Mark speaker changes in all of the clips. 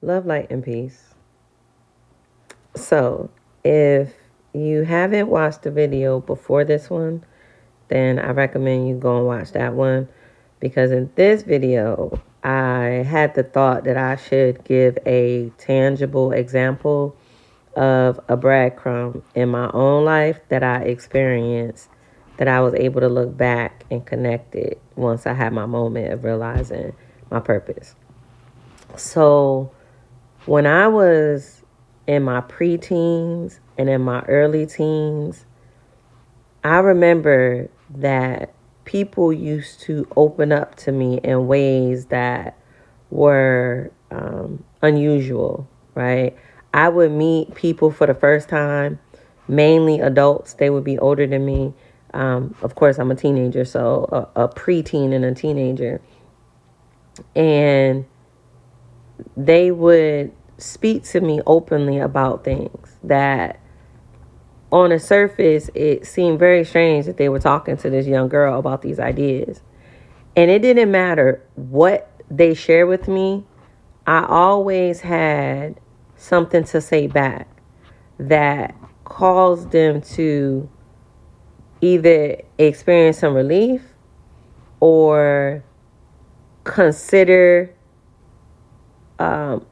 Speaker 1: Love, light, and peace. So, if you haven't watched the video before this one, then I recommend you go and watch that one, because in this video, I had the thought that I should give a tangible example of a breadcrumb in my own life that I experienced, that I was able to look back and connect it once I had my moment of realizing my purpose. So, when I was in my preteens and in my early teens, I remember that people used to open up to me in ways that were unusual, right? I would meet people for the first time, mainly adults. They would be older than me. Of course, I'm a teenager, so a preteen and a teenager. And they would speak to me openly about things that on the surface, it seemed very strange that they were talking to this young girl about these ideas. And it didn't matter what they shared with me, I always had something to say back that caused them to either experience some relief or consider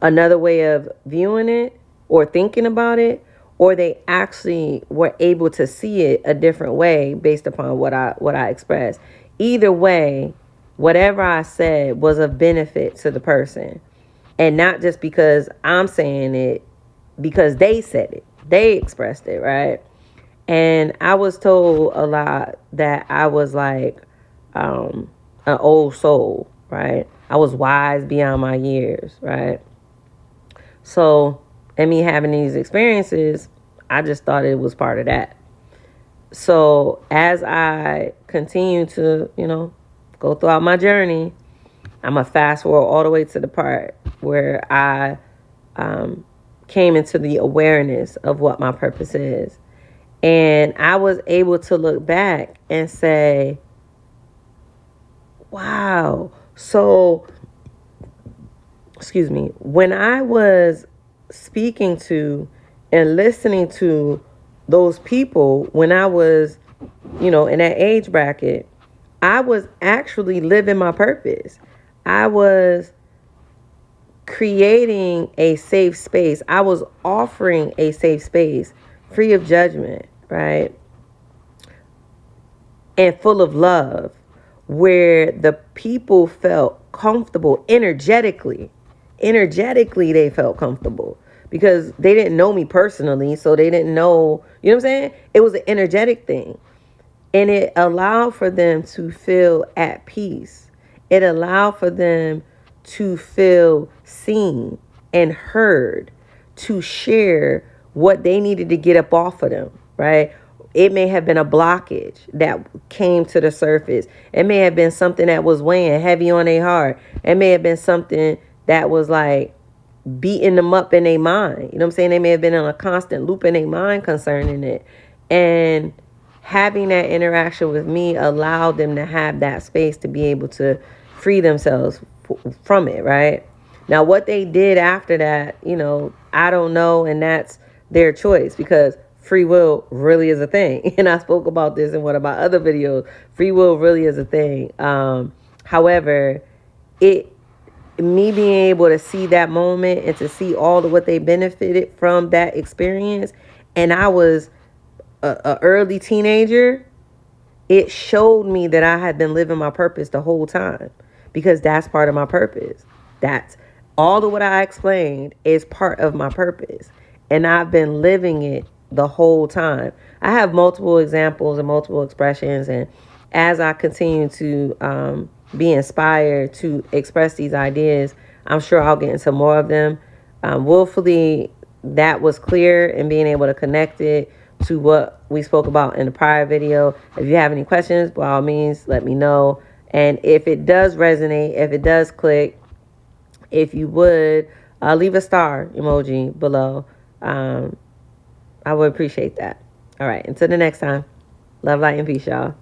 Speaker 1: another way of viewing it or thinking about it, or they actually were able to see it a different way based upon what I expressed. Either way, whatever I said was of benefit to the person, and not just because I'm saying it, because they said it, they expressed it, right? And I was told a lot that I was like an old soul, right? I was wise beyond my years, right? So, and me having these experiences, I just thought it was part of that. So, as I continue to, go throughout my journey, I'm going to fast forward all the way to the part where I came into the awareness of what my purpose is. And I was able to look back and say, wow. So, excuse me, when I was speaking to and listening to those people when I was, in that age bracket, I was actually living my purpose. I was creating a safe space. I was offering a safe space, free of judgment, right? And full of love, where the people felt comfortable energetically. Energetically, they felt comfortable because they didn't know me personally. So they didn't know, you know what I'm saying? It was an energetic thing. And it allowed for them to feel at peace. It allowed for them to feel seen and heard, to share what they needed to get up off of them, right? It may have been a blockage that came to the surface. It may have been something that was weighing heavy on their heart. It may have been something that was like beating them up in their mind. You know what I'm saying? They may have been in a constant loop in their mind concerning it. And having that interaction with me allowed them to have that space to be able to free themselves from it, right? Now, what they did after that, I don't know, and that's their choice, because free will really is a thing. And I spoke about this in one of my other videos. Free will really is a thing. However, it me being able to see that moment and to see all of what they benefited from that experience, and I was a early teenager, it showed me that I had been living my purpose the whole time, because that's part of my purpose. That's all of what I explained is part of my purpose, and I've been living it the whole time. I have multiple examples and multiple expressions, and as I continue to be inspired to express these ideas, I'm sure I'll get into more of them. Willfully, that was clear, and being able to connect it to what we spoke about in the prior video. If you have any questions, by all means, let me know. And if it does resonate, if it does click, if you would leave a star emoji below, I would appreciate that. All right, until the next time, love, light, and peace, y'all.